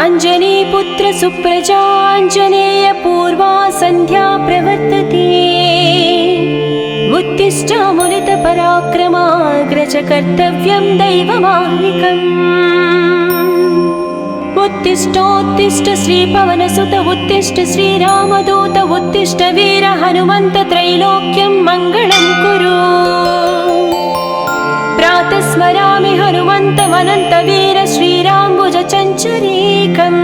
अञ्जनीपुत्र सुप्रजाञ्जनेय पूर्वा सन्ध्या प्रवर्तते। उत्तिष्ठ मुनितपराक्रमाग्रज कर्तव्यं दैवमाह्निकम्। उत्तिष्ठोत्तिष्ठ श्रीपवनसुत उत्तिष्ठ श्रीरामदूत उत्तिष्ठ वीर हनुमन्त त्रैलोक्यं मङ्गलं कुरु। प्रातः स्मरामि हनुमन्तमनन्तवीर श्रीराम्बुजचञ्चरीकम्।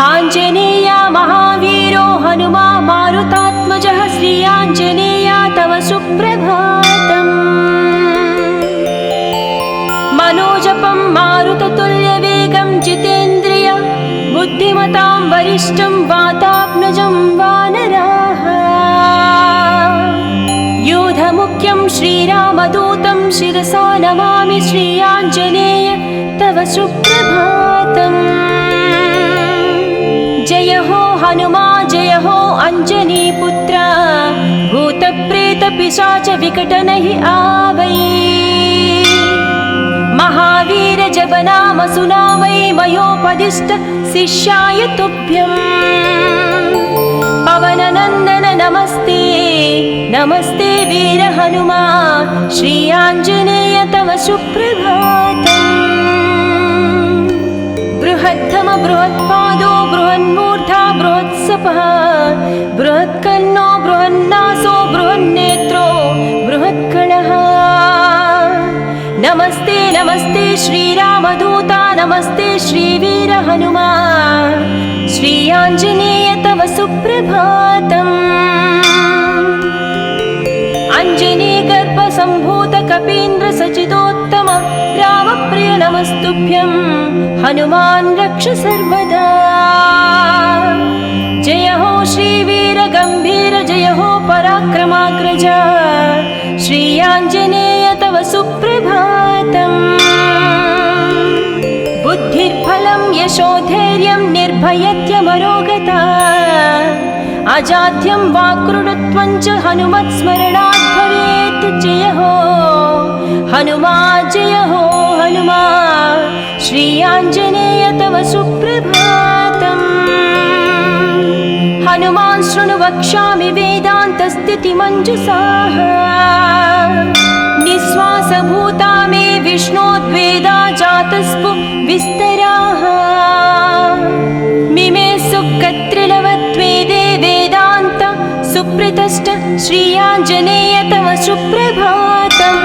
आञ्जनेया महावीरो हनुमा मारुतात्मजः श्री आञ्जनेया तव सुप्रभातम्। मनोजपं मारुततुल्यवेगं जितेन्द्रिय बुद्धिमतां वरिष्ठं वातात्मजं वानराः। यूधमुख्यं श्रीरामदूतं शिरसा नमामि श्री आञ्जनेय तव सुप्रभातम्। जय हो हनुमा जय हो अञ्जनीपुत्र भूतप्रेतपिशाच विकटनहि आवै। महावीर जपनाम सुनामै मयोपदिष्ट शिष्याय तुभ्यम्। पवननन्दन नमस्ते नमस्ते वीर हनुमा श्री आञ्जनेय तव सुप्रभातम्। बृहत्तम बृहत्पादो बृहन्मूर्धा बृहत्सपः बृहत्कर्णो बृहन्नासो बृहन्नेत्रो बृहत्कणः। नमस्ते नमस्ते श्रीरामदूता नमस्ते श्रीवीर हनुमा श्री आञ्जनेय तव सुप्रभातम्। अञ्जनीगर्भसम्भूत कपीन्द्र सचिदोत्तम रामप्रिय नमस्तुभ्यं हनुमान् रक्ष सर्वदा। जय हो श्रीवीर गम्भीर जय हो पराक्रमाग्रज श्री आञ्जनेय तव सुप्रभातम्। बुद्धिर्बलं यशोधैर्यं निर्भयत्यमरोगता अजाड्यं वाक्कृतत्वं च हनुमत्स्मरणात् भवेत्। जय हो हनुमा जय हो हनुमा श्री आञ्जनेय तव सुप्रभातम्। हनुमान् शृणु वक्ष्यामि वेदान्तस्थितिमञ्जुषाः। निःश्वासभूता मे विष्णोद्वेदा जातस्पु विस्तराः। मिमे सुकत्रिलवत्वेदे वेदान्त सुप्रतिष्ठ श्री आञ्जनेय तव सुप्रभातम्।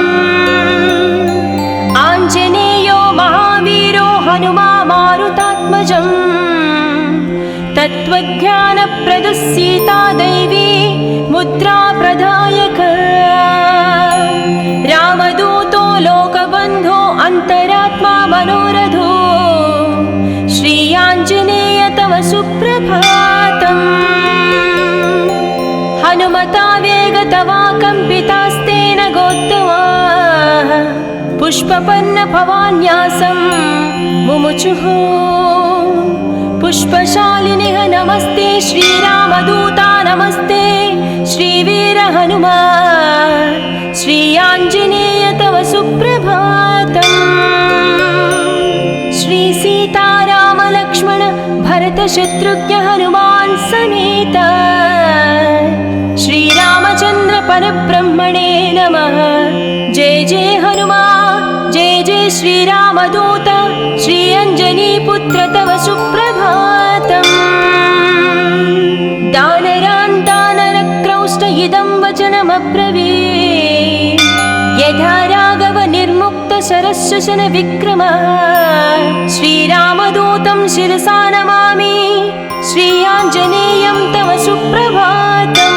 आञ्जनेयो महावीरो हनुमा मारुतात्मजम्। तत्त्वज्ञानप्रदः सीता दैवी मुद्रा प्रदायक। रामदूतो लोकबन्धो अन्तरात्मा मनोरथो श्री आञ्जनेय तव सुप्रभातम्। हनुमता वेगतवा कम्पितास्तेन गोत्तमाः पुष्पपन्न भवान्यासं मुमुचुः। पुष्पशालिनिः नमस्ते श्रीरामदूता नमस्ते श्रीवीर हनुमा श्री आञ्जनेय तव सुप्रभातम्। श्री सीताराम लक्ष्मण भरत शत्रुघ्न हनुमान् समेत श्रीरामचन्द्र परब्रह्मणे नमः। जय जय हनुमा जय जय श्रीरामदूत श्री अञ्जनीपुत्र तव सुप्रभातम्। दानरान् दानरक्रौष्ट इदं वचनमब्रवीत्। यथा राघव निर्मुक्त शरशशन विक्रमः श्रीरामदूतं शिरसा नमामि श्री आञ्जनेयं तव सुप्रभातम्।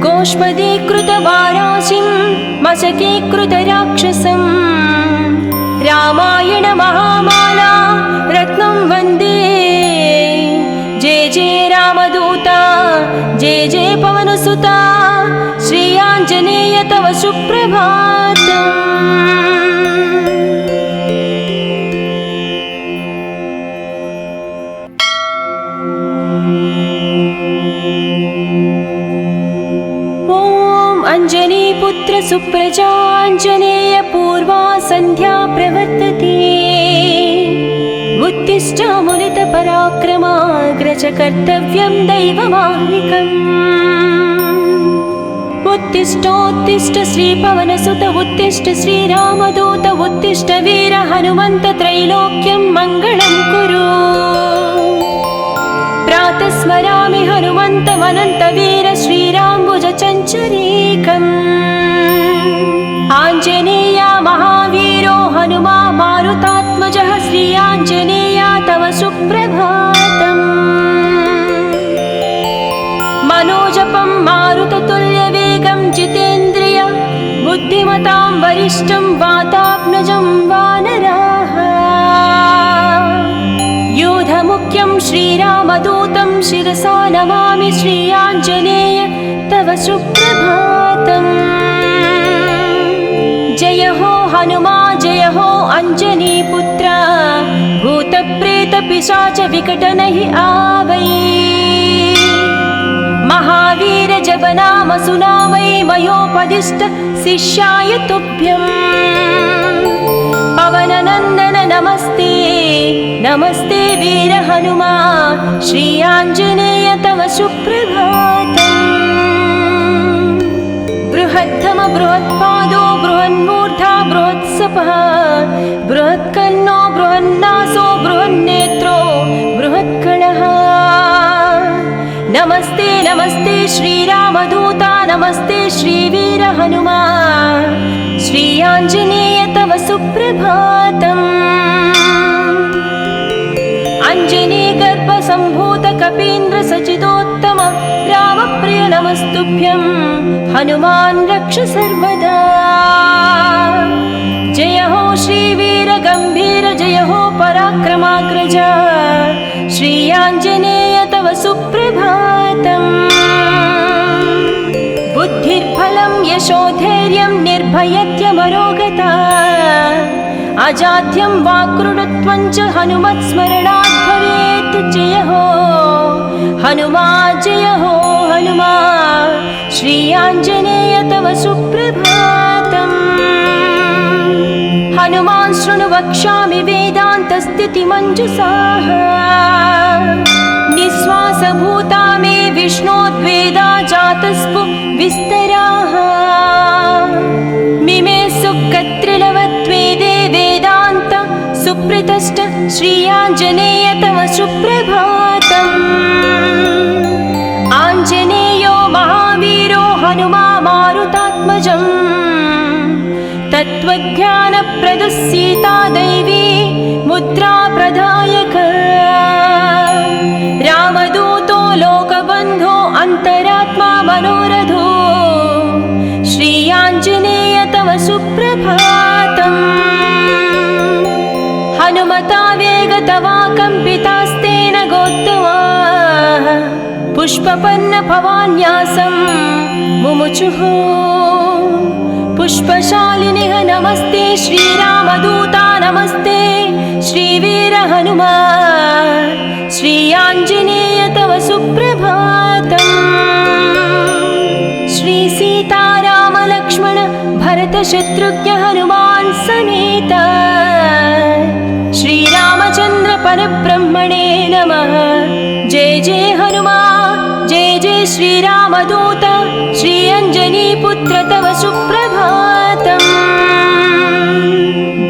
गोष्पदीकृतवाराशिं मशकीकृतराक्षसं रामायण महामाला रत्नं वन्दे। जय जय रामदूता जय जय पवनसुता श्री आञ्जनेय तव सुप्रभातम्। अञ्जनीपुत्र सुप्रजाञ्जनेय पूर्वा सन्ध्या प्रवर्तते। च कर्तव्यं दैवमाह्निकम् उत्तिष्ठोत्तिष्ठ श्रीपवनसुत उत्तिष्ठ श्रीरामदूत उत्तिष्ठ वीर हनुमन्त त्रैलोक्यं मङ्गलं कुरु प्रातः स्मरामि हनुमन्तमनन्तवीर श्रीराम्बुजचञ्चरीकम् आञ्जनेया महावीरो हनुमा मारुतात्मजः श्री आञ्जनेया तव सुप्रभातम् मनोजपं मारुततुल्यवेगं जितेन्द्रिय बुद्धिमतां वरिष्ठं वातात्मजं वानराः योधमुख्यं श्रीरामदूतं शिरसा नमामि श्री आञ्जनेय तव सुप्रभातम् जय हो हनुमा जय हो अंजनीपुत्र भूतप्रेतपिशाच विकटनहि आवै महावीर जपनाम सुनामै मयोपदिष्ट शिष्याय तुभ्यम् पवननन्दन नमस्ते नमस्ते वीर हनुमा श्री आञ्जनेय तव सुप्रभातम् बृहत्तम बृहत्पादो बृहन्मूर्धा बृहत्सपः बृहत्कर्णो बृहन्नासो बृहन्नेत्रो बृहत्कणः नमस्ते नमस्ते श्रीरामदूता नमस्ते श्रीवीर हनुमा श्री आञ्जनेय तव सुप्रभातम् अञ्जनीगर्भसम्भूत कपीन्द्र सचिदोत्तम रामप्रिय नमस्तुभ्यं हनुमान् रक्ष सर्वदा जय हो श्रीवीर गम्भीर जय हो पराक्रमाग्रज श्री आञ्जनेय तव सुप्रभातम् बुद्धिर्बलं यशोधैर्यं निर्भयत्यमरोगता अजाड्यं वाक्कृतत्वं च हनुमत्स्मरणात् भवेत् जय हो हनुमा जय हो हनुमा श्री आञ्जनेय तव सुप्रभातम् हनुमान् शृणु वक्ष्यामि वेदान्तस्थितिमञ्जुषाः निःश्वासभूता मे विष्णोद्वेदा जातस्पु विस्तराः मिमे सुकत्रिलवत्वेदे वेदान्त सुप्रतिष्ठ श्री आञ्जनेय तव सुप्रभातम् आञ्जनेयो महावीरो हनुमा मारुतात्मजम् तत्त्वज्ञानप्रदः सीता दैवी मुद्रा प्रदायक रामदूतो लोकबन्धो अन्तरात्मा मनोरथो श्री आञ्जनेय तव सुप्रभातम् हनुमता वेगतवा कम्पितास्तेन गोत्तमा पुष्पपन्न भवान्यासं मुमुचुः पुष्पशालिनिः नमस्ते श्रीरामदूता नमस्ते श्रीवीर हनुमा श्री आञ्जनेय तव सुप्रभातम् श्री सीताराम लक्ष्मण भरत शत्रुघ्न हनुमान् समेत श्रीरामचन्द्र परब्रह्मणे नमः जय जय हनुमा जय जय श्रीरामदूत श्री अञ्जनीपुत्र तव सुप्रभातम्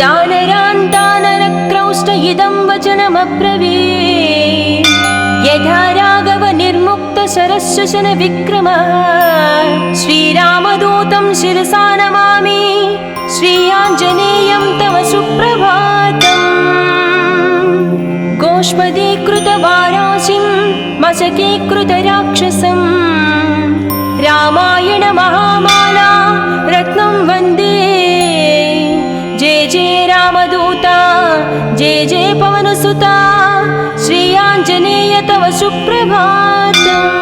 दानरान् दानरक्रौष्ट इदं वचनमब्रवीत् यथा राघव निर्मुक्त शरश्वसन विक्रम श्रीरामदूतं शिरसा नमामि श्री आञ्जनेयं तव सुप्रभातम् गोष्पदीकृतवाराशिं मशकीकृतराक्षसं रामायण महामाला रत्नं वन्दे जय जय रामदूता जय जय पवनसुता श्री आञ्जनेय तव सुप्रभातम्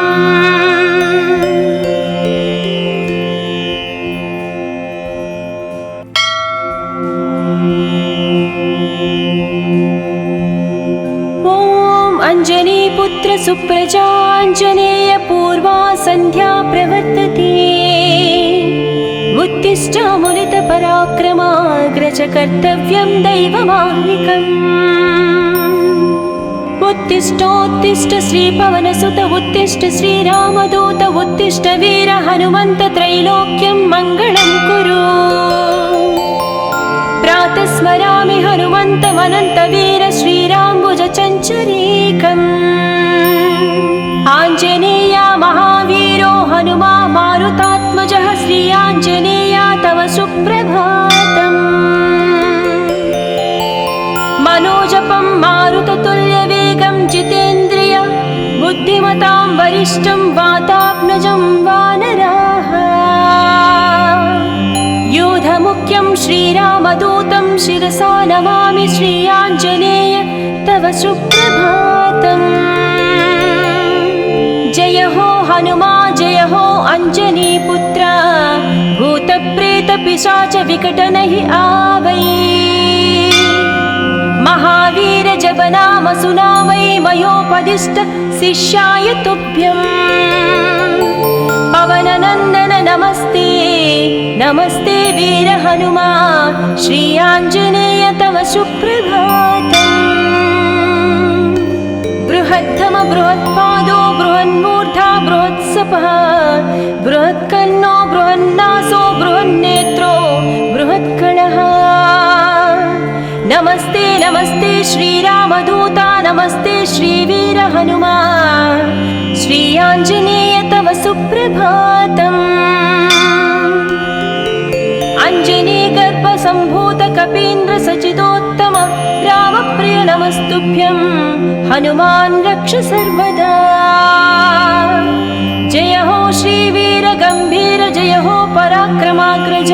अंजनीपुत्र सुप्रजाञ्जनेय पूर्वा सन्ध्या प्रवर्तते उत्तिष्ठ मुनितपराक्रमाग्रज कर्तव्यं दैवमाह्निकम् उत्तिष्ठोत्तिष्ठ श्रीपवनसुत उत्तिष्ठ श्रीरामदूत उत्तिष्ठ वीर हनुमन्त त्रैलोक्यं मङ्गलं कुरु। प्रातः स्मरामि हनुमन्तमनन्तवीर श्रीराम्बुजचञ्चरीकम्। आञ्जनेया महावीरो हनुमा मारुतात्मजः श्रीयाञ्जनेया तव सुप्रभातम्। मनोजपं मारुततुल्यवेगं जितेन्द्रिय बुद्धिमतां वरिष्ठं वातात्मजं वानराः। योधमुख्यं श्रीरामदूतं शिरसा नमामि श्रीयाञ्जनेय तव सुप्रभातम्। जय हो हनुमा जय हो अञ्जनीपुत्र भूतप्रेतपिशाच विकटनहि आवै। महावीर जप नाम सुनावै मयोपदिष्ट शिष्याय तुभ्यम्। पवननन्दन नमस्ते नमस्ते वीर हनुमा श्रीयाञ्जनेय तव सुप्रभातम्। बृहद्धम बृहत्पादो बृहन्मूर्धा बृहत्सपः बृहत्कर्णो बृहन्नासो बृहन्नेत्रो बृहत्कणः। नमस्ते नमस्ते श्रीरामदूता नमस्ते श्रीवीर हनुमा श्रीयाञ्जनेय तव सुप्रभातम्। अञ्जनीगर्भसम्भूत कपीन्द्र सचिदोत्तम रामप्रिय नमस्तुभ्यं हनुमान् रक्ष सर्वदा। जय हो श्रीवीर गम्भीर जय हो पराक्रमाग्रज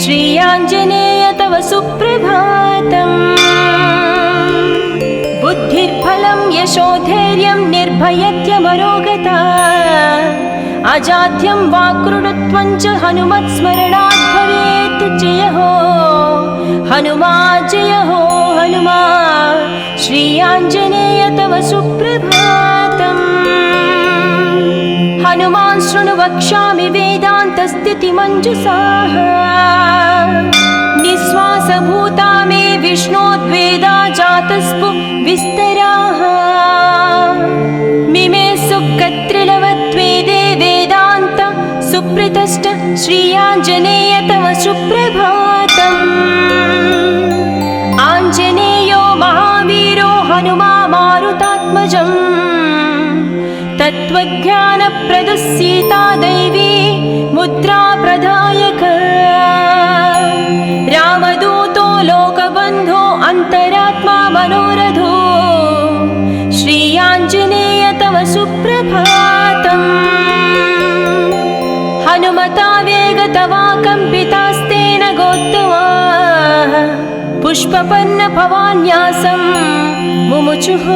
श्रीयाञ्जनेय तव सुप्रभातम्। बुद्धिर्बलं यशोधैर्यं निर्भयत्यमरोगता अजाड्यं वाक्कृतत्वं च हनुमत्स्मरणात् भवेत्। जय हो हनुमा जय हो हनुमा श्रीयाञ्जनेय तव सुप्रभातम्। हनुमान् शृणु वक्ष्यामि वेदान्तस्थितिमञ्जुषाः निःश्वासभूता मे विष्णोद्वेदा जातस्पु विस्तराः। मिमे सुकत्रिलवत्वेदे वेदान्त सुप्रतिष्ठ श्रीयाञ्जनेय तव सुप्रभातम्। आञ्जनेयो महावीरो हनुमा मारुतात्मजम् तत्त्वज्ञानप्रदः सीता दैवी मुद्रा प्रदायक। रामदूतो लोकबन्धो अन्तरात्मा मनोरथो श्रीयाञ्जनेय तव सुप्रभातम्। हनुमता वेगतवा कम्पितास्तेन गोत्तमा पुष्पपन्न भवान्यासं मुमुचुः।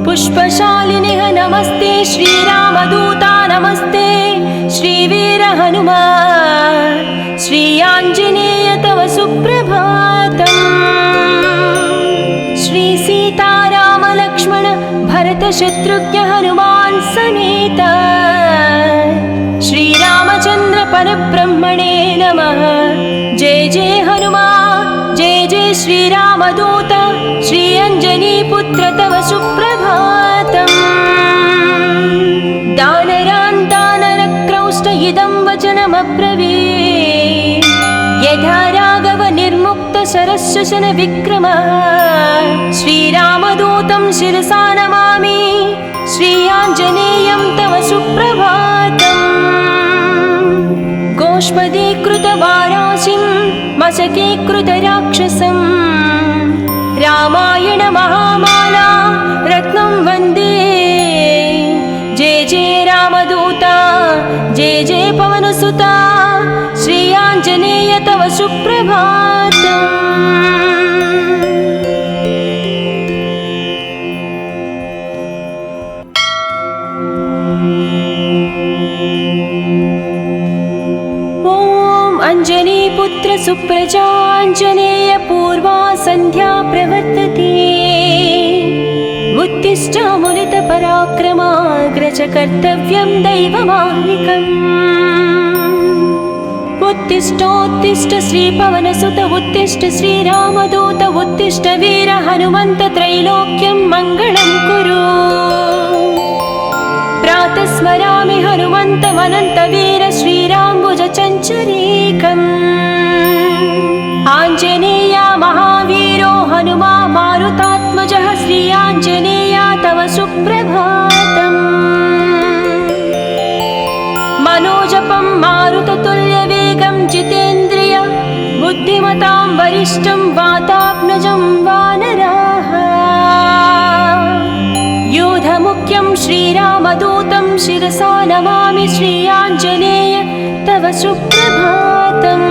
पुष्पशालिनिः नमस्ते श्रीरामदूता नमस्ते श्रीवीर हनुमा श्रीयाञ्जनेय तव सुप्रभातम्। श्रीसीतारामलक्ष्मण भरतशत्रुघ्न हनुमान् समेत श्रीरामचन्द्र परब्रह्मणे नमः। जय जय हनुमा जय जय श्रीरामदूत श्रीअञ्जनीपुत्र तव सुप्रभातम्। दानरान् दानरक्रौष्ट इदं वचनमब्रवीत् यथा राघव निर्मुक्त शरशशन विक्रमः। श्रीरामदूतं शिरसा नमामि श्रीयाञ्जनेयं तव सुप्रभातम्। गोष्पदीकृतवाराशिं मशकीकृतराक्षसं रामायण महामाला रत्नं वन्दे। जय जय रामदूता जय जय पवनसुता श्रीयाञ्जनेय तव सुप्रभातम्। अञ्जनीपुत्र सुप्रजाञ्जनेय पूर्वा सन्ध्या प्रवर्तते। उत्तिष्ठामुनितपराक्रमाग्रज कर्तव्यं दैवमाह्निकम्। उत्तिष्ठोत्तिष्ठ श्रीपवनसुत उत्तिष्ठ श्रीरामदूत उत्तिष्ठ वीर हनुमन्त त्रैलोक्यं मङ्गलं कुरु। प्रातः स्मरामि हनुमन्तमनन्तवीर श्रीराम्बुजचञ्चरीकम्। आञ्जनेया महावीरो हनुमा मारुतात्मजः श्री आञ्जनेया तव सुप्रभातम्। मनोजपं मारुततुल्यवेगं जितेन्द्रिय बुद्धिमतां वरिष्ठं वातात्मजं वानराः। योधमुख्यं श्रीरामदूतं शिरसा नमामि श्री आञ्जनेय तव सुप्रभातम्।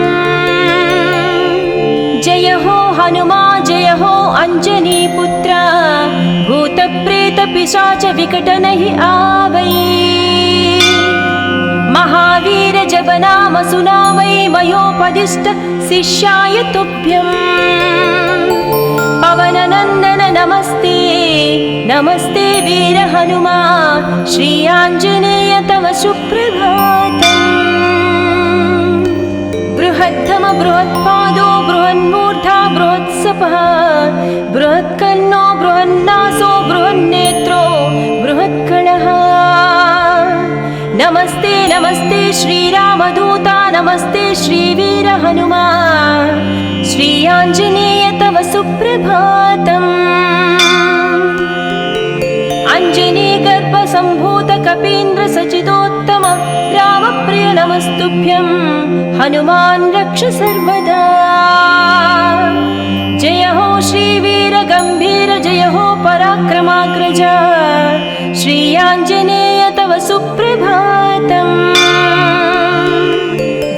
जय हो हनुमा जय हो अञ्जनीपुत्र भूतप्रेतपिशाच विकटनहि आवै। महावीर जप नाम सुनावै मयोपदिष्ट शिष्याय तुभ्यम्। पवननन्दन नमस्ते नमस्ते वीर हनुमा श्री आञ्जनेय तव सुप्रभातम्। बृहत्तम बृहत्पादो बृहन्मूर्धा बृहत्सपः बृहत्कर्णो बृहन्नासो बृहन्नेत्रो बृहत्कणः। नमस्ते नमस्ते श्रीरामदूता नमस्ते श्रीवीर हनुमा श्री आञ्जनेय तव सुप्रभातम्। अञ्जनीगर्भसम्भूत कपीन्द्र सचिदोत्तम रामप्रिय नमस्तुभ्यं हनुमान् रक्ष सर्वदा। जय हो श्रीवीर गम्भीर जय हो पराक्रमाग्रज श्री आञ्जनेय तव सुप्रभातम्।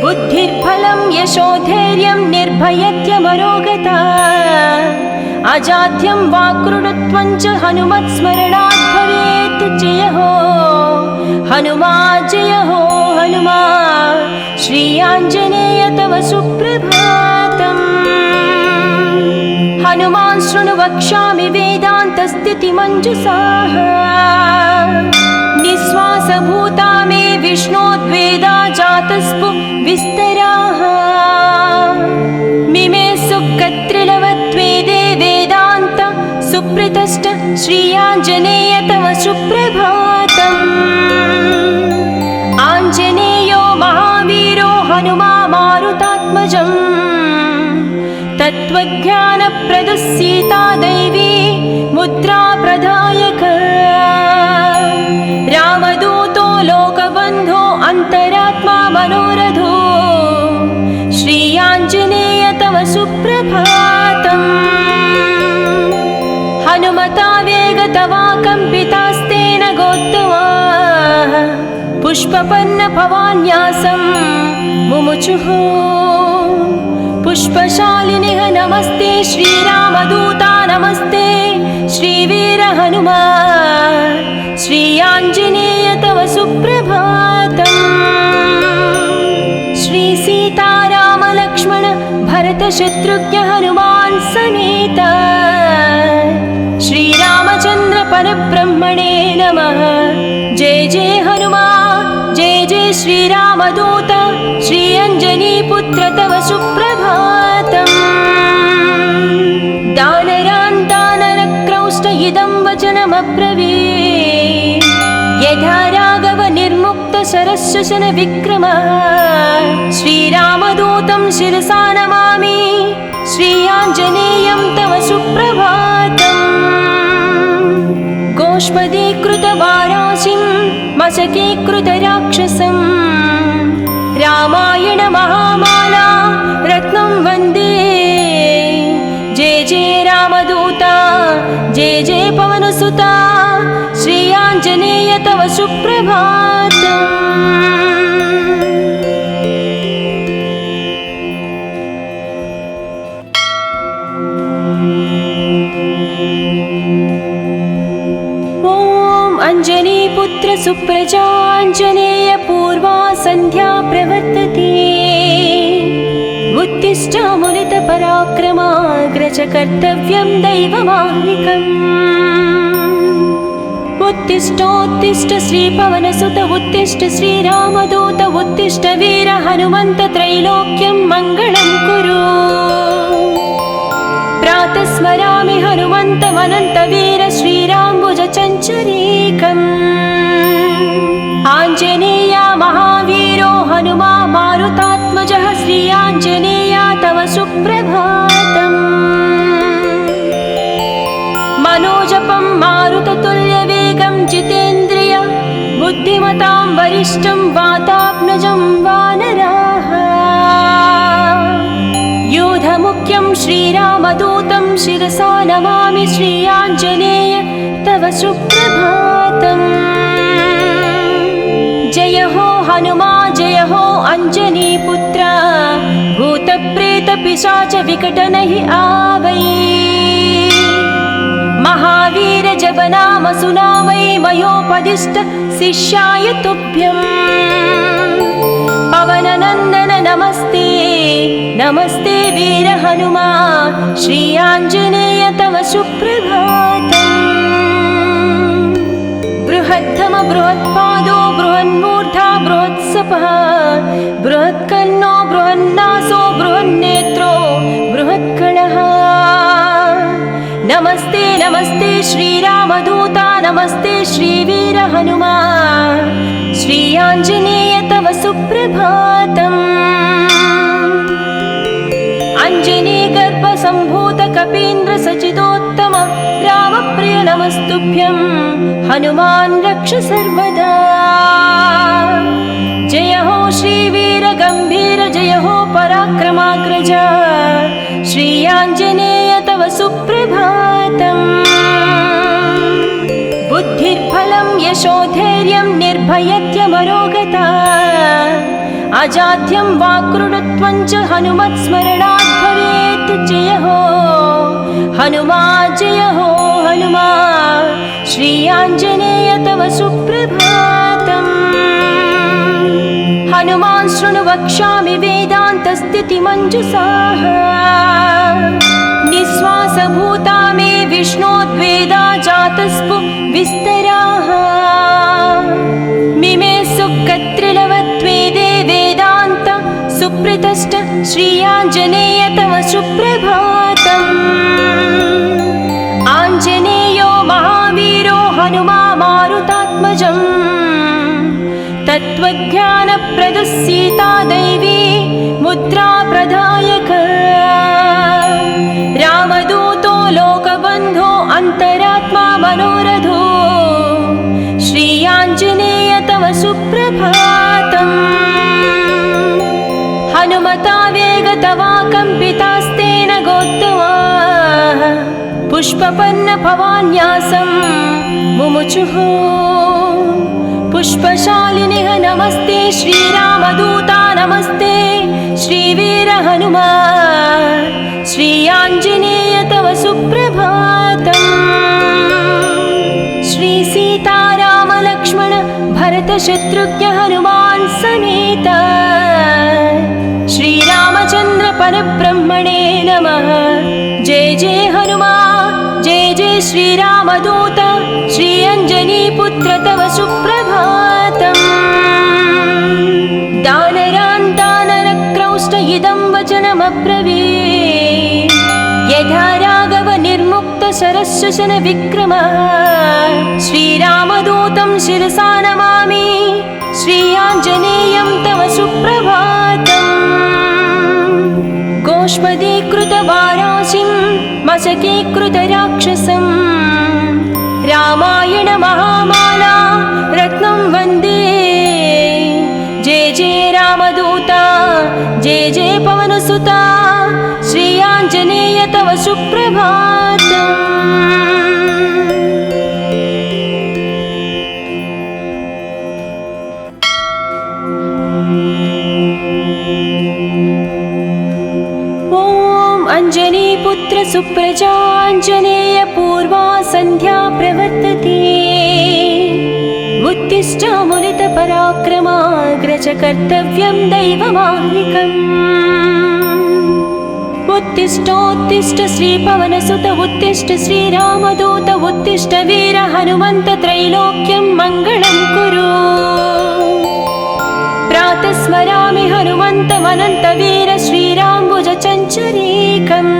बुद्धिर्बलं यशोधैर्यं निर्भयत्यमरोगता अजाड्यं वाक्कृतत्वं च हनुमत्स्मरणात् भवेत्। जय हो हनुमा जय हो हनुमा श्री आञ्जनेय तव सुप्रभातम्। हनुमान् शृणु वक्ष्यामि वेदान्तस्थितिमञ्जुषाः निःश्वासभूता मे विष्णोद्वेदा जातस्पु विस्तराः। मिमे सुकत्रिलवत्वेदे वेदान्त सुप्रतिष्ठ श्री आञ्जनेय तव सुप्रभातम्। आञ्जनेयो महावीरो हनुमा मारुतात्मजम् तत्त्वज्ञानप्रदः सीता दैवी मुद्रा प्रदायक। रामदूतो लोकबन्धो अन्तरात्मा मनोरथो श्री आञ्जनेय तव सुप्रभातम्। हनुमता वेगतवा कम्पितास्तेन गोत्तमाः पुष्पपन्न भवान्यासं मुमुचुः। पुष्पशालिनिः नमस्ते श्रीरामदूता नमस्ते श्रीवीर हनुमा श्री आञ्जनेय तव सुप्रभातम्। श्री सीताराम लक्ष्मण भरत शत्रुघ्न हनुमान् समेत श्रीरामचन्द्र परब्रह्मणे नमः। जय जय हनुमान् जय जय श्रीरामदूत श्री अञ्जनीपुत्र तव सुप्रभातम्। दानरान् दानरक्रौष्ट इदं वचनमब्रवीत् यथा राघव निर्मुक्त शरशशन विक्रमः। श्रीरामदूतं शिरसा नमामि श्री आञ्जनेयं तव सुप्रभातम्। गोष्पदीकृतवाराशिं मशकीकृतराक्षसं रामायण महामाला रत्नं वन्दे। जय जय रामदूता जय जय पवनसुता श्री आञ्जनेय तव सुप्रभातम्। अञ्जनीपुत्र सुप्रजाञ्जनेय पूर्वा सन्ध्या प्रवर्तते। उत्तिष्ठामुलितपराक्रमाग्रज कर्तव्यं दैवमाह्निकम्। उत्तिष्ठोत्तिष्ठ श्रीपवनसुत उत्तिष्ठ श्रीरामदूत उत्तिष्ठ वीर हनुमन्त त्रैलोक्यं मङ्गलं कुरु। प्रातः स्मरामि हनुमन्तमनन्तवीर श्रीराम्बुजचञ्चरीकम्। आञ्जनेया महावीरो हनुमा मारुतात्मजः श्री आञ्जनेया तव सुप्रभातम्। मनोजपं मारुततुल्यवेगं जितेन्द्रिय बुद्धिमतां वरिष्ठं वातात्मजं वानराः। योधमुख्यं श्रीरामदूतं शिरसा नमामि श्री आञ्जनेय तव सुप्रभातम्। जय हो हनुमा जय हो अञ्जनीपुत्र भूतप्रेतपिशाच विकटनहि आवै। महावीर जप नाम सुनावै मयोपदिष्ट शिष्याय तुभ्यम्। पवननन्दन नमस्ते नमस्ते वीर हनुमा श्री आञ्जनेय तव सुप्रभातम्। बृहत्तम बृहत्पादो बृहन्मूर्धा बृहत्सपः बृहत्कर्णो बृहन्नासो बृहन्नेत्रो बृहत्कणः। नमस्ते नमस्ते श्रीरामदूता नमस्ते श्रीवीर हनुमा श्री आञ्जनेय तव सुप्रभातम्। अञ्जनीगर्भसम्भूत कपीन्द्र सचिदोत्तम रामप्रिय नमस्तुभ्यं हनुमान् रक्ष सर्वदा। जय हो श्रीवीर गम्भीर जय हो पराक्रमाग्रज श्री आञ्जनेय तव सुप्रभातम्। बुद्धिर्बलं यशोधैर्यं निर्भयत्यमरोगता अजाड्यं वाक्कृतत्वं च हनुमत्स्मरणात् भवेत्। जय हो हनुमा जय हो हनुमा श्री आञ्जनेय तव सुप्रभातम्। हनुमान् शृणु वक्ष्यामि वेदान्तस्थितिमञ्जुषाः। निःश्वासभूता मे विष्णोद्वेदा जातस्पु विस्तराः। मिमे सुकत्रिलवत्वेदे वेदान्त सुप्रतिष्ठ श्री आञ्जनेय तव सुप्रभातम्। आञ्जनेयो महावीरो हनुमा मारुतात्मजम्। तत्त्वज्ञानप्रदः सीता दैवी मुद्रा प्रदायक। रामदूतो लोकबन्धो अन्तरात्मा मनोरथो श्री आञ्जनेय तव सुप्रभातम्। हनुमता वेगतवा कम्पितास्तेन गोत्तमाः पुष्पपन्न भवान्यासं मुमुचुः। पुष्पशालिनिः नमस्ते श्रीरामदूता नमस्ते श्रीवीर हनुमा श्री आञ्जनेय तव सुप्रभातम्। श्री सीताराम लक्ष्मण भरत शत्रुघ्न हनुमान् समेत श्रीरामचन्द्र परब्रह्मणे नमः। जय जय हनुमा जय जय श्रीरामदूत श्री अञ्जनीपुत्र तव सुप्रभातम्। दानरान्तानरक्रौष्ट इदं वचनमब्रवीत् यथा राघव निर्मुक्त शरशशन विक्रमः। श्रीरामदूतं शिरसा नमामि श्री आञ्जनेयं तव सुप्रभातम्। गोष्पदीकृतवाराशिं मशकीकृतराक्षसं रामायण महामाला रत्नं वन्दे। जय जय रामदूता जय जय पवनसुता श्री आञ्जनेय तव सुप्रभातम्। अञ्जनीपुत्र सुप्रजाञ्जनेय पूर्वा सन्ध्या प्रवर्तते। उत्तिष्ठामुलितपराक्रमाग्रज कर्तव्यं दैवमाह्निकम्। उत्तिष्ठोत्तिष्ठ श्रीपवनसुत उत्तिष्ठ श्रीरामदूत उत्तिष्ठ वीर हनुमन्त त्रैलोक्यं मङ्गलं कुरु। प्रातः स्मरामि हनुमन्तमनन्तवीर श्रीराम्बुजचञ्चरीकम्।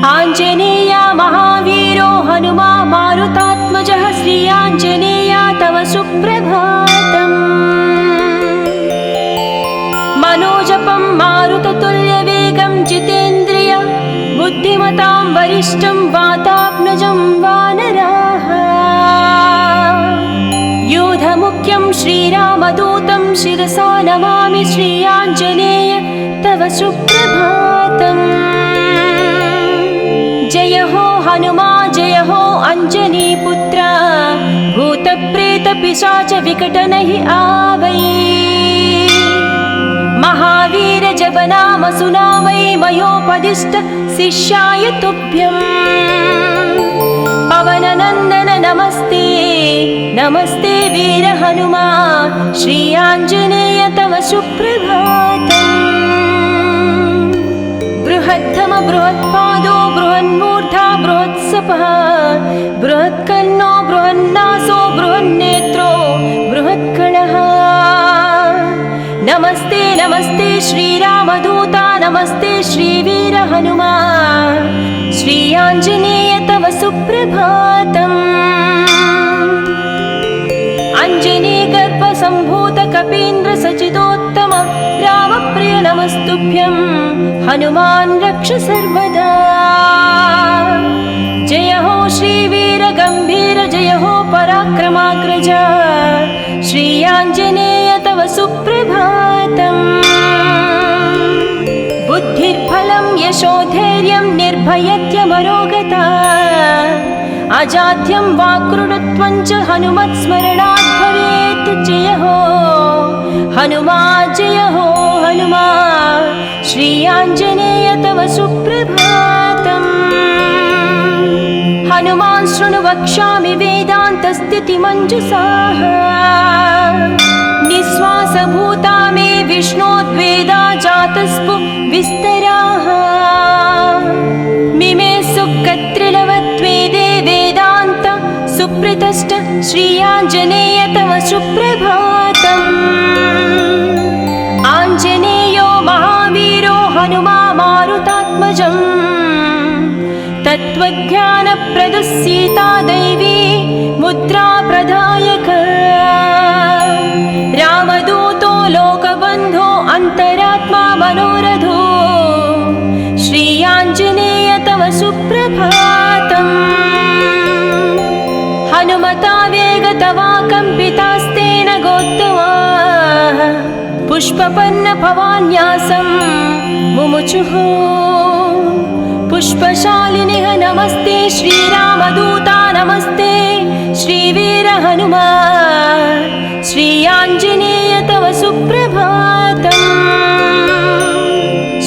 आञ्जनेया महावीरो हनुमा मारुतात्मजः श्री आञ्जनेया तव सुप्रभातम्। मनोजपं मारुततुल्यवेगं जितेन्द्रिय बुद्धिमतां वरिष्ठं वातात्मजं वानराः। यूधमुख्यं श्रीरामदूतं शिरसा नमामि श्री आञ्जनेय तव सुप्रभातम्। जय हो हनुमा जय हो अञ्जनीपुत्र भूतप्रेतपिशाच विकटनहि आवै। महावीर जपनाम सुनावै मयोपदिष्ट शिष्याय तुभ्यम्। पवननन्दन नमस्ते नमस्ते वीर हनुमा श्री आञ्जनेय तव सुप्रभातम्। बृहत्तम बृहत्पादो बृहन्मूर्धा बृहत्सपः बृहत्कर्णो बृहन्नासो बृहन्नेत्रो बृहत्कणः। नमस्ते नमस्ते श्रीरामदूता नमस्ते श्रीवीर हनुमा श्री आञ्जनेय तव सुप्रभातम्। अञ्जनीगर्भसम्भूत कपीन्द्र सचिदोत्तम रामप्रिय नमस्तुभ्यं हनुमान् रक्ष सर्वदा। जय हो श्रीवीर गम्भीर जय हो पराक्रमाग्रज श्री आञ्जनेय तव सुप्रभातम्। बुद्धिर्बलं यशोधैर्यं निर्भयत्यमरोगता अजाड्यं वाक्कृतत्वं च हनुमत्स्मरणात् भवेत्। जय हो हनुमा जय हो हनुमा श्री आञ्जनेय तव सुप्रभातम्। हनुमान् शृणु वक्ष्यामि वेदान्तस्थितिमञ्जुषाः निःश्वासभूता मे विष्णोद्वेदा जातस्पु विस्तराः। मिमे सुकत्रिलवत्वेदे वेदान्त सुप्रतिष्ठ श्री आञ्जनेय तव सुप्रभातम्। आञ्जनेयो महावीरो हनुमा मारुतात्मजम् तत्त्वज्ञानप्रदः सीता दैवी मुद्रा प्रदायक। रामदूतो लोकबन्धो अन्तरात्मा मनोरथो श्री आञ्जनेय तव सुप्रभातम्। हनुमता वेगतवा कम्पितास्तेन गोत्तमाः पुष्पपन्न भवान्यासं मुमुचुः। पुष्पशालिनिः नमस्ते श्रीरामदूता नमस्ते श्रीवीर हनुमा श्री आञ्जनेय तव सुप्रभातम्।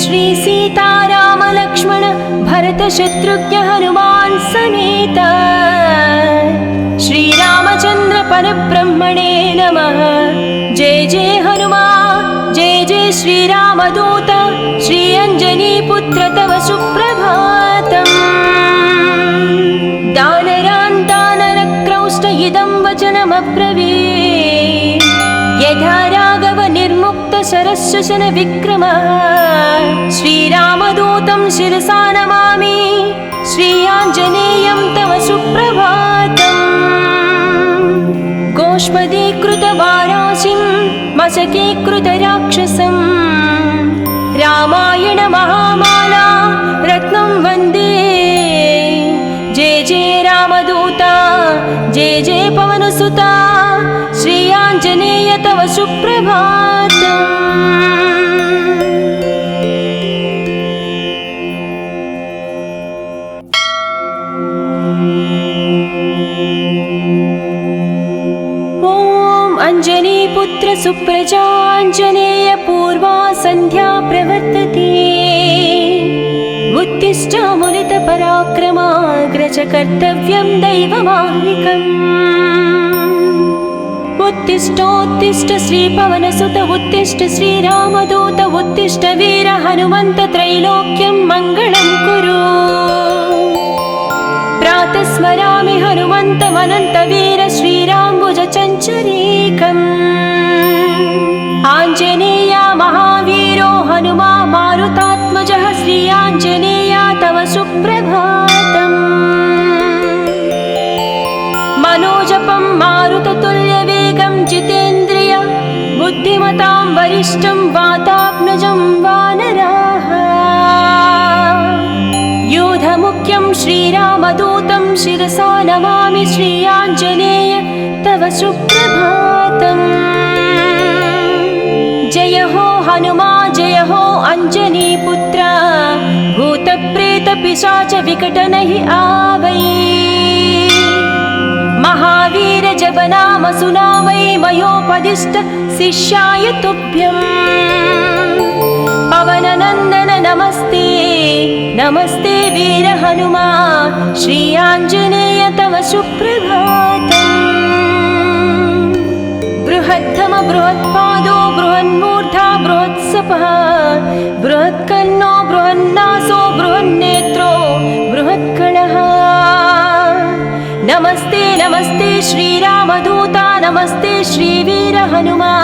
श्री सीताराम लक्ष्मण भरत शत्रुघ्न हनुमान् समेत श्रीरामचन्द्र परब्रह्मणे नमः। जय जय हनुमा जय जय श्रीरामदूत श्री अञ्जनीपुत्र तव सुप्रभातम्। दानरान् दानरक्रौष्ट इदं वचनमब्रवीत् यथा राघव निर्मुक्त शरशशन विक्रम। श्रीरामदूतं शिरसा नमामि श्री आञ्जनेयं तव सुप्रभातम्। गोष्पदीकृतवाराशिं मशकीकृतराक्षसं रामायण महामाला रत्नं वन्दे। जय जय रामदूता जय जय पवनसुता श्री आञ्जनेय तव सुप्रभातम्। अञ्जनीपुत्र सुप्रजाञ्जनेय पूर्वा सन्ध्या प्रवर्तते। उत्तिष्ठामुनितपराक्रमाग्रज कर्तव्यं दैवमाह्निकम्। उत्तिष्ठोत्तिष्ठ श्रीपवनसुत उत्तिष्ठ श्रीरामदूत उत्तिष्ठ वीर हनुमन्त त्रैलोक्यं मङ्गलं कुरु। प्रातः स्मरामि हनुमन्तमनन्तवीर श्रीराम्बुजचञ्चरीकम्। आञ्जनेया महावीरो हनुमा मारुतात्मजः श्री आञ्जनेया तव सुप्रभातम्। मनोजपं मारुततुल्यवेगं जितेन्द्रिय बुद्धिमतां वरिष्ठं वातात्मजं वानराः। योधमुख्यं श्रीरामदूतं शिरसा नमामि श्री आञ्जनेय तव सुप्रभातम्। जय हो हनुमा जय हो अञ्जनीपुत्र भूतप्रेतपिशाच विकटनहि आवै। महावीर जपनाम सुनामै मयोपदिष्ट शिष्याय तुभ्यम्। पवननन्दन नमस्ते नमस्ते वीर हनुमा श्री आञ्जनेय तव सुप्रभातम्। बृहत्तम बृहत्पादो बृहन्मूर्धा बृहत्सपः बृहत्कर्णो बृहन्नासो बृहन्नेत्रो बृहत्कणः। नमस्ते नमस्ते श्रीरामदूता नमस्ते श्रीवीर हनुमा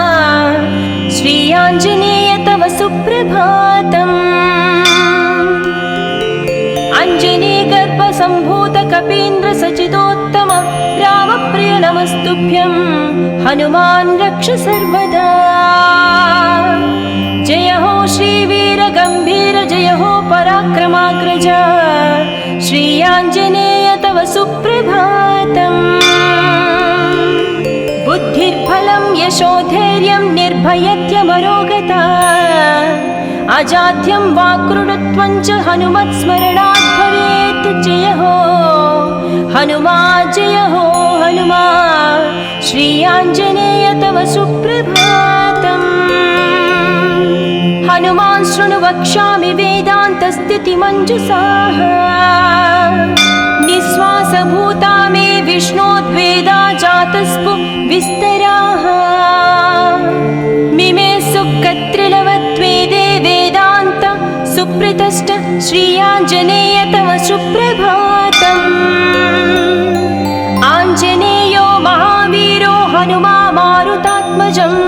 श्री आञ्जनेय तव सुप्रभातम्। अञ्जनीगर्भसम्भूत कपीन्द्र सचिदोत्तम रामप्रिय नमस्तुभ्यं हनुमान् रक्ष सर्वदा। जय हो श्रीवीर गम्भीर जय हो पराक्रमाग्रज श्री आञ्जनेय तव सुप्रभातम्। बुद्धिर्बलं यशोधैर्यं निर्भयत्यमरोगता अजाड्यं वाक्कृतत्वं च हनुमत्स्मरणात् भवेत्। जय हो हनुमा जय हो हनुमा श्री आञ्जनेय तव सुप्रभातम्। हनुमान् शृणु वक्ष्यामि वेदान्तस्थितिमञ्जुषाः निःश्वासभूता मे विष्णोद्वेदा जातस्पु विस्तराः। मिमे सुकत्रिलवत्वेदे वेदान्त सुप्रतिष्ठ श्री आञ्जनेय तव सुप्रभातम्। आञ्जनेयो महावीरो हनुमा मारुतात्मजम्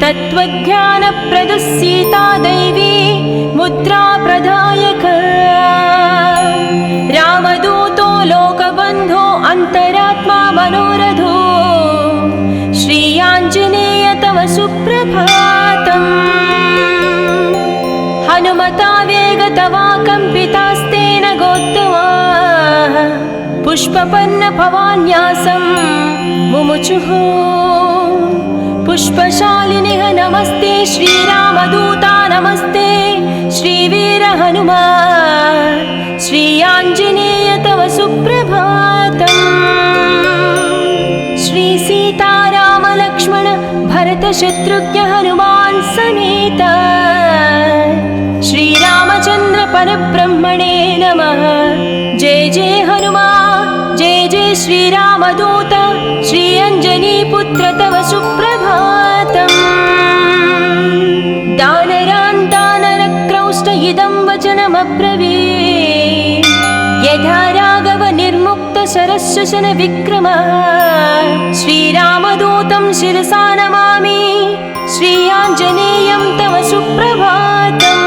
तत्त्वज्ञानप्रदः सीता दैवी मुद्रा प्रदायक। रामदूतो लोकबन्धो अन्तरात्मा मनोरथो श्री आञ्जनेय तव सुप्रभातम्। हनुमता वेगतवा कम्पितास्तेन गोत्तमा पुष्पपन्न भवान्यासं मुमुचुः। पुष्पशालिनिः नमस्ते श्रीरामदूता नमस्ते श्रीवीर हनुमा श्री आञ्जनेय तव सुप्रभातम्। श्री सीताराम लक्ष्मण भरत शत्रुघ्न हनुमान् समेत श्रीरामचन्द्र परब्रह्मणे नमः। जय जय हनुमा जय जय श्रीरामदूत श्री अञ्जनीपुत्र तव सुप्रभातम्। दानरान् दानरक्रौष्ट इदं वचनमब्रवीत् यथा राघव निर्मुक्त शरश्वसन विक्रम। श्रीरामदूतं शिरसा नमामि श्री आञ्जनेयं तव सुप्रभातम्।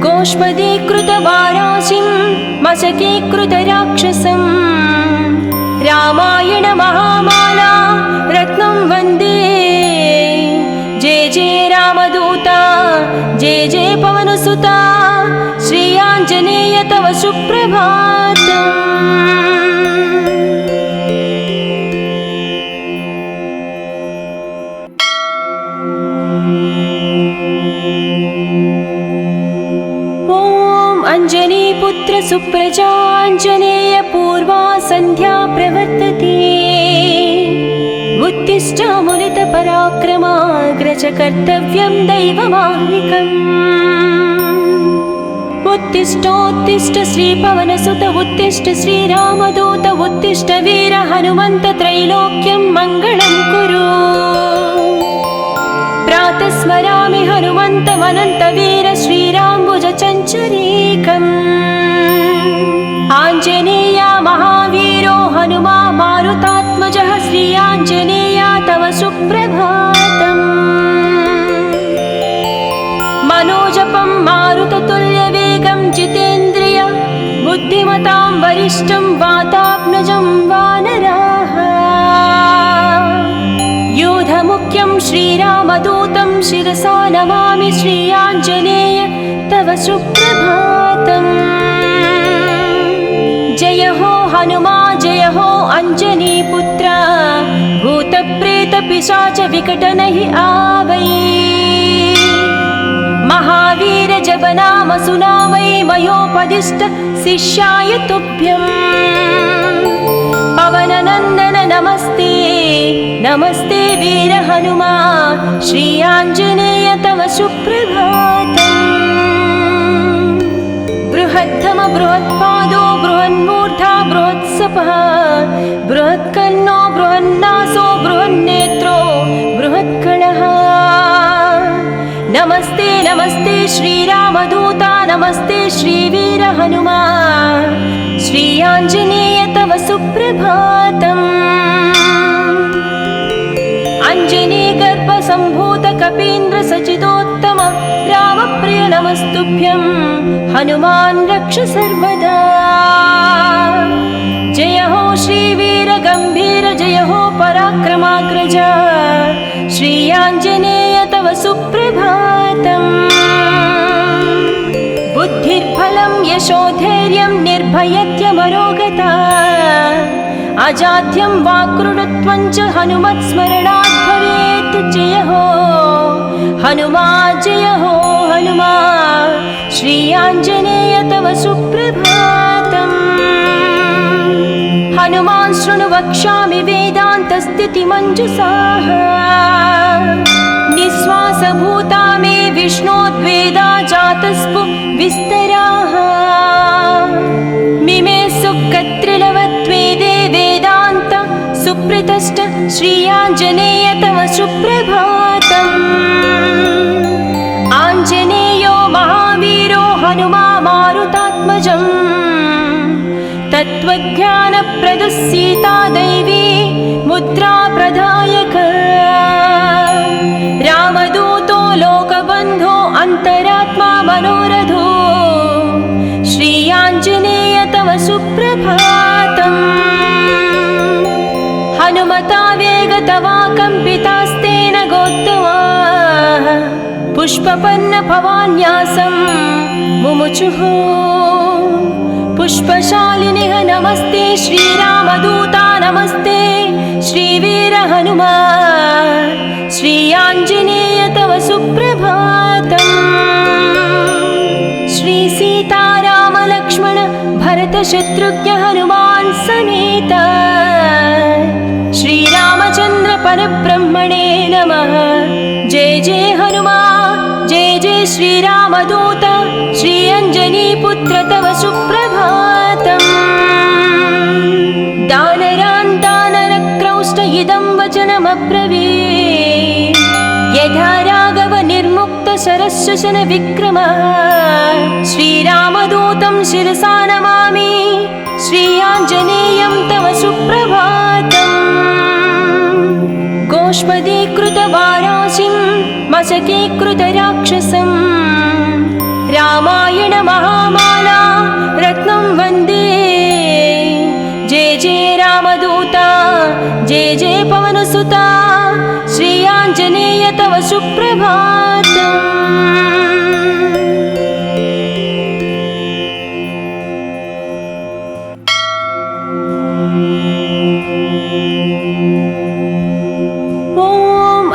गोष्पदीकृतवाराशिं मशकीकृतराक्षसं रामायण महामाला रत्नं वन्दे। जय जय रामदूता जय जय पवनसुता श्री आञ्जनेय तव सुप्रभातम्। अञ्जनीपुत्र सुप्रजाञ्जनेय पूर्वा सन्ध्या प्रवर्तते। उत्तिष्ठामुलितपराक्रमाग्रज कर्तव्यं दैवमाह्निकम्। उत्तिष्ठोत्तिष्ठ श्रीपवनसुत उत्तिष्ठ श्रीरामदूत उत्तिष्ठ वीर हनुमन्त त्रैलोक्यं मङ्गलं कुरु। प्रातः स्मरामि हनुमन्तमनन्तवीर श्रीराम्बुजचञ्चरीकम्। आञ्जनेया महावीरो हनुमा मारुतात्मजः श्री आञ्जनेया तव सुप्रभातम्। मनोजपं मारुततुल्यवेगं जितेन्द्रिय बुद्धिमतां वरिष्ठं वातात्मजं वानराः। योधमुख्यं श्रीरामदूतं शिरसा नमामि श्री आञ्जनेय तव सुप्रभातम्। जय हो हनुमा जय हो अञ्जनीपुत्र भूतप्रेतपिशाच विकटनहि आवै। महावीर जप नाम सुनावै मयोपदिष्ट शिष्याय तुभ्यम्। पवननन्दन नमस्ते नमस्ते वीर हनुमा श्री आञ्जनेय तव सुप्रभातम्। बृहद्धम बृहत्पादो बृहन्मूर्धा बृहत्सपः बृहत्कर्णो बृहन्नासो बृहन्नेत्रो बृहत्कणः। नमस्ते नमस्ते श्रीरामदूता नमस्ते श्रीवीर हनुमा श्री आञ्जनेय तव सुप्रभातम्। अञ्जनीगर्भसम्भूत कपीन्द्र सचिदोत्तम रामप्रिय नमस्तुभ्यं हनुमान् रक्ष सर्वदा। जय हो श्रीवीर गम्भीर जय हो पराक्रमाग्रज श्री आञ्जनेय तव सुप्रभातम्। बुद्धिर्बलं यशोधैर्यं निर्भयत्यमरोगता अजाड्यं वाक्कृतत्वं च हनुमत्स्मरणात् भवेत्। जय हो हनुमा जय हो हनुमा श्री आञ्जनेय तव सुप्रभातम्। हनुमान् शृणु वक्ष्यामि वेदान्तस्थितिमञ्जुषाः निःश्वासभूता मे विष्णोद्वेदा जातस्पु विस्तराः। मिमे सुकत्रिलवत्वेदे वेदान्त सुप्रतिष्ठ श्री आञ्जनेय तव सुप्रभातम्। आञ्जनेयो महावीरो हनुमा मारुतात्मजम् तत्त्वज्ञानप्रदः सीता दैवी मुद्रा प्रदायक। रामदूतो लोकबन्धो अन्तरात्मा मनोरथो श्री आञ्जनेय तव सुप्रभातम्। हनुमता वेगतवा कम्पितास्तेन गोत्तमा पुष्पपन्न भवान्यासं मुमुचुः। पुष्पशालिनिः नमस्ते श्रीरामदूता नमस्ते श्रीवीर हनुमा श्री आञ्जनेय तव सुप्रभातम्। श्री सीताराम लक्ष्मण भरत शत्रुघ्न हनुमान् समेत श्रीरामचन्द्र परब्रह्मणे नमः। जय जय हनुमा जय जय श्रीरामदूत श्री अञ्जनीपुत्र तव सुप्रभातम्। दानरान् दानरक्रौष्ट इदं वचनमब्रवीत् यथा राघव निर्मुक्त शरशशन विक्रमः। श्रीरामदूतं शिरसा नमामि श्री आञ्जनेयं तव सुप्रभातम्। गोष्पदीकृतवाराशिं मशकीकृतराक्षसं रामायण महामाला रत्नं वन्दे। जय जय रामदूता जय जय पवनसुता श्री आञ्जनेय तव सुप्रभातम्।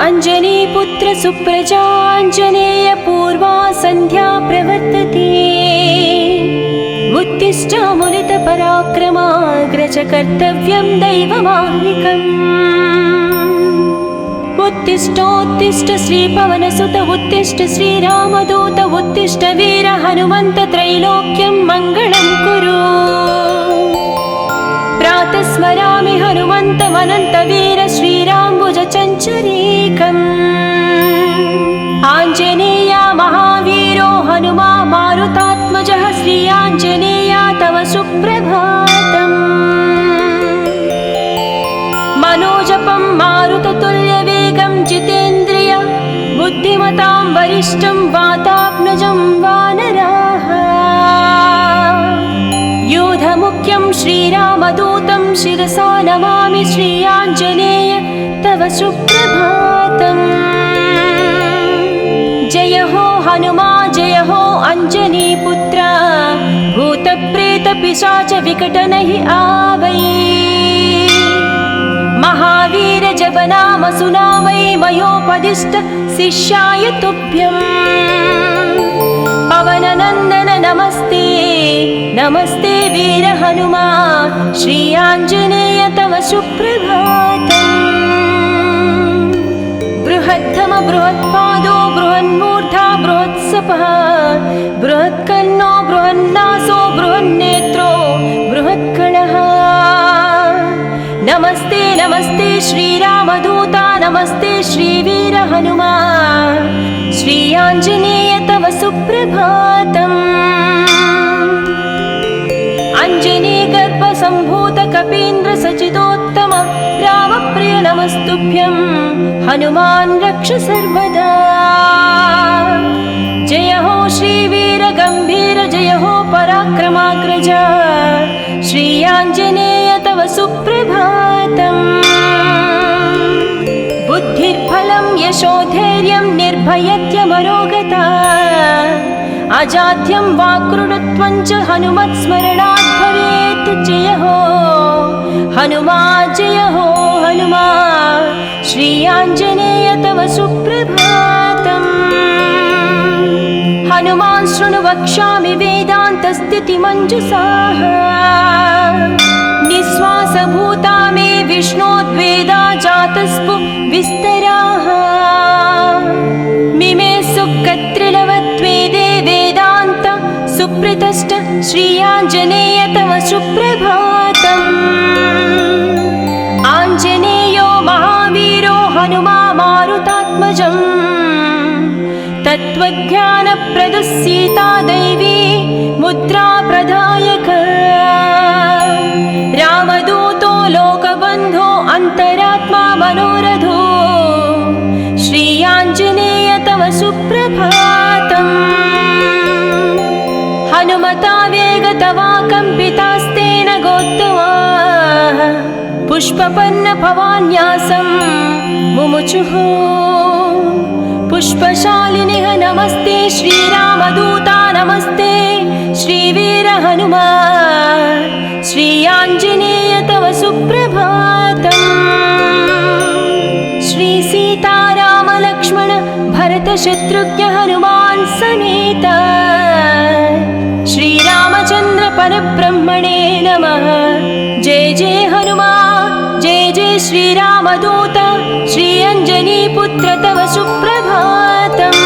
अञ्जनीपुत्र सुप्रजाञ्जनेय पूर्वा सन्ध्या प्रवर्तते। उत्तिष्ठामुलितपराक्रमाग्रज कर्तव्यं दैवमाह्निकम्। उत्तिष्ठोत्तिष्ठ श्रीपवनसुत उत्तिष्ठ श्रीरामदूत उत्तिष्ठ वीर हनुमन्त त्रैलोक्यं मङ्गलं कुरु। प्रातः स्मरामि हनुमन्तमनन्तवीर श्रीराम्बुजचञ्चरीकम्। आञ्जनेया महावीरो हनुमा मारुतात्मजः श्री आञ्जनेया तव सुप्रभातम्। मनोजपं मारुततुल्यवेगं जितेन्द्रिय बुद्धिमतां वरिष्ठं वातात्मजं वानराः। योधमुख्यं श्रीरामदूतं शिरसा नमामि श्री आञ्जनेय तव सुप्रभातम्। जय हो हनुमा जय हो अञ्जनीपुत्र भूतप्रेतपिशाच विकटनहि आवै। महावीर जप नाम सुनावै मयोपदिष्ट शिष्याय तुभ्यम्। पवननन्दन नमस्ते नमस्ते वीर हनुमा श्री आञ्जनेय तव सुप्रभातम्। बृहत्तम बृहत्पादो बृहन्मूर्धा बृहत्सपः बृहत्कर्णो बृहन्नासो बृहन्नेत्रो बृहत्कणः। नमस्ते नमस्ते श्रीरामदूता नमस्ते श्रीवीर हनुमा श्री आञ्जनेय तव सुप्रभातम्। अञ्जनीगर्भसम्भूत कपीन्द्र सचिदोत्तम रामप्रिय नमस्तुभ्यं हनुमान् रक्ष सर्वदा। जय हो श्रीवीर गम्भीर जय हो पराक्रमाग्रज श्री आञ्जनेय तव सुप्रभातम्। बुद्धिर्बलं यशोधैर्यं निर्भयत्यमरोगता अजाड्यं वाक्कृतत्वं च हनुमत्स्मरणात् भवेत्। जय हो हनुमा जय हो हनुमा श्री आञ्जनेय तव सुप्रभातम्। हनुमान् शृणु वक्ष्यामि वेदान्तस्थितिमञ्जुषाः। निःश्वासभूता मे विष्णोद्वेदा जातस्पु विस्तराः। मिमे सुकत्रिलवत्वेदे वेदान्त सुप्रतिष्ठ श्री आञ्जनेय तव सुप्रभातम्। आञ्जनेयो महावीरो हनुमा मारुतात्मजम्। तत्त्वज्ञानप्रदः सीता दैवी मुद्रा प्रदायक। रामदूतो लोकबन्धो अन्तरात्मा मनोरथो श्री आञ्जनेय तव सुप्रभातम्। हनुमता वेगतवा कम्पितास्तेन गोत्तमाः पुष्पपन्न भवान्यासं मुमुचुः। पुष्पशालिनिः नमस्ते श्रीरामदूता नमस्ते श्रीवीर हनुमा श्री आञ्जनेय तव सुप्रभातम्। श्री सीताराम लक्ष्मण भरत शत्रुघ्न हनुमान् समेत श्रीरामचन्द्र परब्रह्मणे नमः। जय जय हनुमा जय जय श्रीरामदूत श्री अञ्जनीपुत्र तव सुप्रभातम्।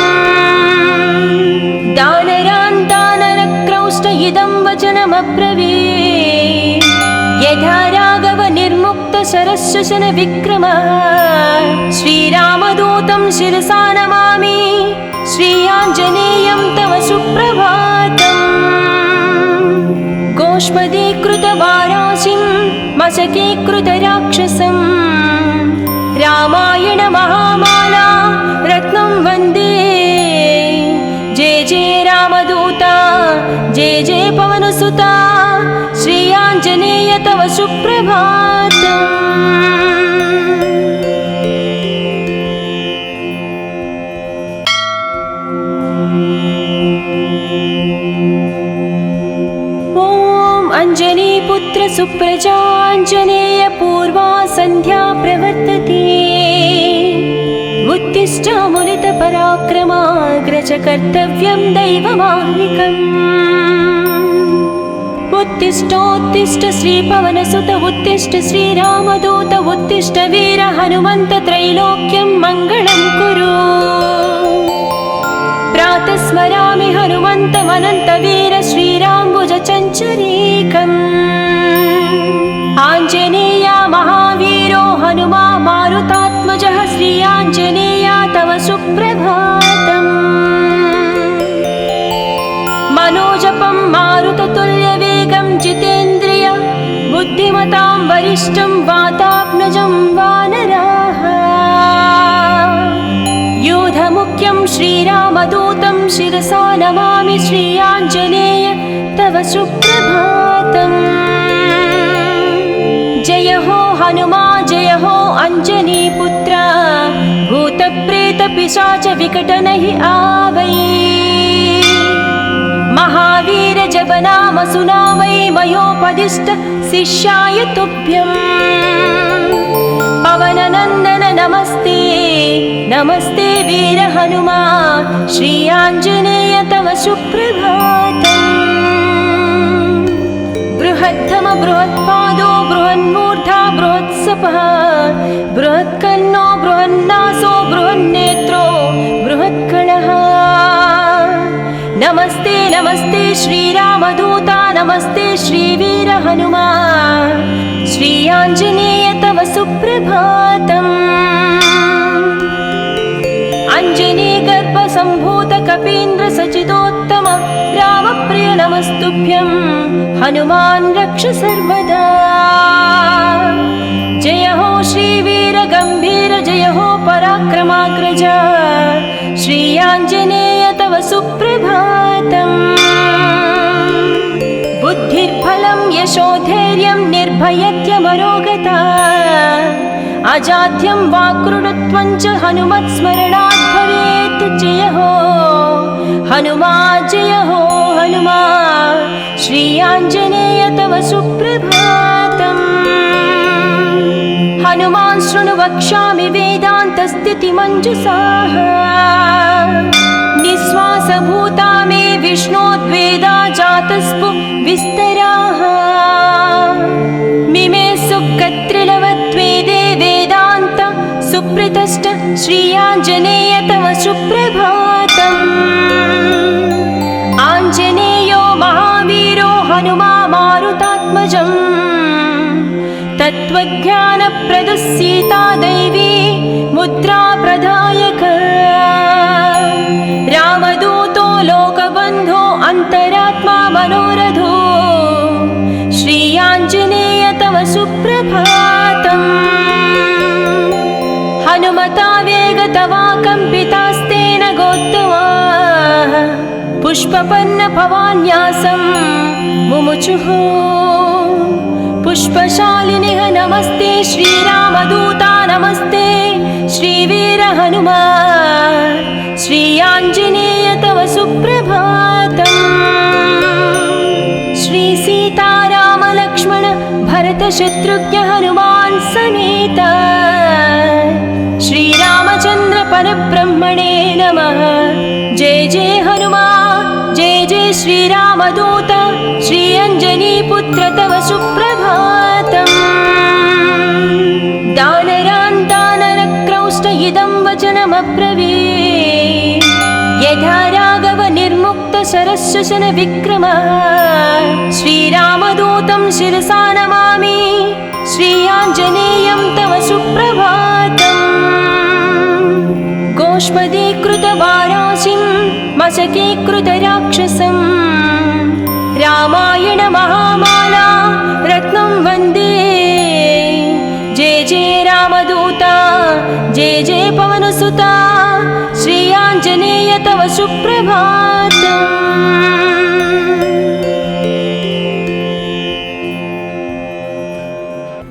दानरान् दानरक्रौष्ट इदं वचनमब्रवीत्। यथा राघव निर्मुक्त शरशशन विक्रमः श्रीरामदूतं शिरसा नमामि श्री आञ्जनेयं तव सुप्रभातम्। गोष्पदीकृतवाराशिं मशकीकृतराक्षसं रामायण महामाला रत्नं वन्दे। जय जय रामदूता जय जय पवनसुता श्री आञ्जनेय तव सुप्रभातम्। अञ्जनीपुत्र सुप्रजाञ्जनेय पूर्वा सन्ध्या प्रवर्तते। उत्तिष्ठ मुनितपराक्रमाग्रज कर्तव्यं दैवमाह्निकम्। उत्तिष्ठोत्तिष्ठ श्रीपवनसुत उत्तिष्ठ श्रीरामदूत उत्तिष्ठ वीर हनुमन्त त्रैलोक्यं मङ्गलं कुरु। प्रातः स्मरामि हनुमन्तमनन्तवीर श्रीराम्बुजचञ्चरीकम्। आञ्जनेया महावीरो हनुमा मारुतात्मजः श्रीयाञ्जनेया तव सुप्रभातम्। मनोजपं मारुततुल्यवेगं जितेन्द्रिय बुद्धिमतां वरिष्ठं वातात्मजं वानराः। यूधमुख्यं श्रीरामदूतं शिरसा नमामि श्रीयाञ्जनेय तव सुप्रभातम्। जय हो हनुमा जय हो अञ्जनीपुत्र भूतप्रेतपिशाच विकटनहि आवै। महावीर जपनाम सुनावै मयोपदिष्ट शिष्याय तुभ्यं। पवननन्दन नमस्ते नमस्ते वीर हनुमा श्रीयाञ्जनेय तव सुप्रभातम्। बृहत्तम बृहत्पादो बृहन्मूर्धा बृहत्सपः बृहत्कर्णो बृहन्नासो बृहन्नेत्रो बृहत्कणः। नमस्ते नमस्ते श्रीरामदूता नमस्ते श्रीवीर हनुमा श्रीयाञ्जनेय तव सुप्रभातम्। अञ्जनीगर्भसम्भूत कपीन्द्र सचिदोत्तम रामप्रिय नमस्तुभ्यं हनुमान् रक्ष सर्वदा। जय हो श्रीवीर गम्भीर जय हो पराक्रमाग्रज श्रीयाञ्जनेय तव सुप्रभातम्। बुद्धिर्बलं यशोधैर्यं निर्भयत्यमरोगता अजाड्यं वाक्कृतत्वं च हनुमत्स्मरणात् भवेत्। जय हो हनुमा जय हो हनुमा श्रीयाञ्जनेय तव सुप्रभातम्। हनुमान् शृणु वक्ष्यामि वेदान्तस्थितिमञ्जुषाः। निःश्वासभूता मे विष्णोद्वेदा जातस्पु विस्तराः। मिमे सुकत्रिलवत्वेदे वेदान्त सुप्रतिष्ठ श्रीयाञ्जनेय तव सुप्रभातम्। आञ्जनेयो महावीरो हनुमा मारुतात्मजम्। तत्त्वज्ञानप्रदः सीता दैवी मुद्रा प्रदायक। रामदूतो लोकबन्धो अन्तरात्मा मनोरथो श्रीयाञ्जनेय तव सुप्रभातम्। हनुमता वेगतवा कम्पितास्तेन गोत्तमाः पुष्पपन्न भवान्यासं मुमुचुः। पुष्पशालिनिः नमस्ते श्रीरामदूता नमस्ते श्रीवीर हनुमा श्रीयाञ्जनेय तव सुप्रभातम्। श्री सीताराम लक्ष्मण भरत शत्रुघ्न हनुमान् समेत श्रीरामचन्द्र परब्रह्मणे नमः। जय जय हनुमान जय जय श्रीरामदूत श्रीअञ्जनीपुत्र तव सुप्रभातम्। दानरान् दानरक्रौष्ट इदं वचनमब्रवीत्। यथा राघव निर्मुक्त शरशशन विक्रमः श्रीरामदूतं शिरसा नमामि श्रीयाञ्जनेयं तव सुप्रभातम्। गोष्पदीकृतवाराशिं मशकीकृतराक्षसं रामायण महामाला रत्नं वन्दे। जय जय रामदूता जय जय पवनसुता श्रीयाञ्जनेय तव सुप्रभातम्।